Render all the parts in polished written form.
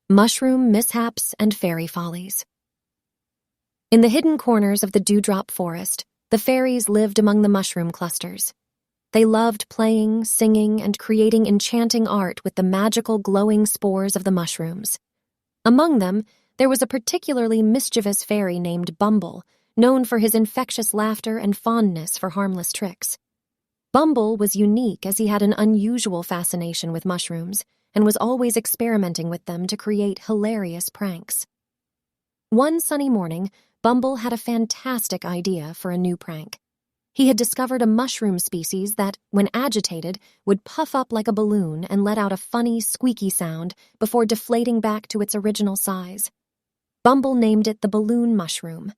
Mushroom Mishaps and Fairy Follies. In the hidden corners of the Dewdrop Forest, the fairies lived among the mushroom clusters. They loved playing, singing, and creating enchanting art with the magical glowing spores of the mushrooms. Among them, there was a particularly mischievous fairy named Bumble, known for his infectious laughter and fondness for harmless tricks. Bumble was unique as he had an unusual fascination with mushrooms and was always experimenting with them to create hilarious pranks. One sunny morning, Bumble had a fantastic idea for a new prank. He had discovered a mushroom species that, when agitated, would puff up like a balloon and let out a funny, squeaky sound before deflating back to its original size. Bumble named it the Balloon Mushroom.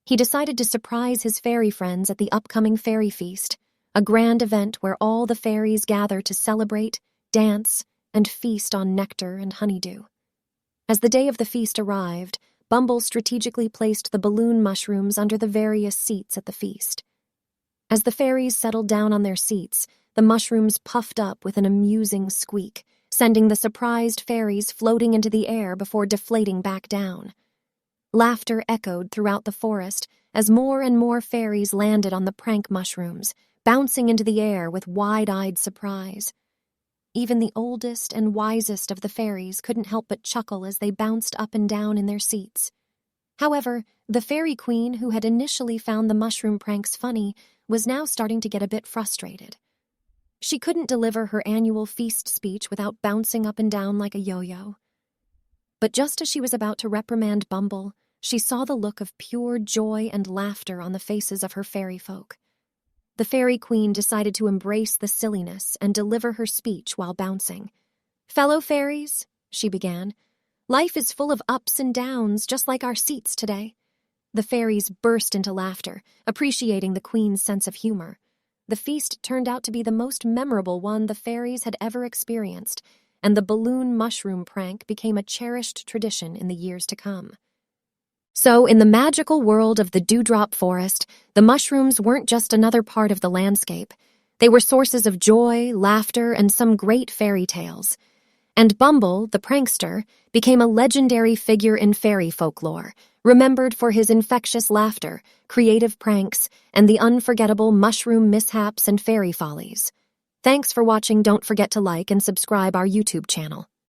He decided to surprise his fairy friends at the upcoming fairy feast, a grand event where all the fairies gather to celebrate, dance, and feast on nectar and honeydew. As the day of the feast arrived, Bumble strategically placed the balloon mushrooms under the various seats at the feast. As the fairies settled down on their seats, the mushrooms puffed up with an amusing squeak, sending the surprised fairies floating into the air before deflating back down. Laughter echoed throughout the forest as more and more fairies landed on the prank mushrooms, bouncing into the air with wide-eyed surprise. Even the oldest and wisest of the fairies couldn't help but chuckle as they bounced up and down in their seats. However, the fairy queen who had initially found the mushroom pranks funny was now starting to get a bit frustrated. She couldn't deliver her annual feast speech without bouncing up and down like a yo-yo. But just as she was about to reprimand Bumble, she saw the look of pure joy and laughter on the faces of her fairy folk. The fairy queen decided to embrace the silliness and deliver her speech while bouncing. "Fellow fairies," she began, "life is full of ups and downs, just like our seats today." The fairies burst into laughter, appreciating the queen's sense of humor. The feast turned out to be the most memorable one the fairies had ever experienced, and the balloon mushroom prank became a cherished tradition in the years to come. So, in the magical world of the Dewdrop Forest, the mushrooms weren't just another part of the landscape. They were sources of joy, laughter, and some great fairy tales. And Bumble, the prankster, became a legendary figure in fairy folklore, remembered for his infectious laughter, creative pranks, and the unforgettable mushroom mishaps and fairy follies. Thanks for watching. Don't forget to like and subscribe our YouTube channel.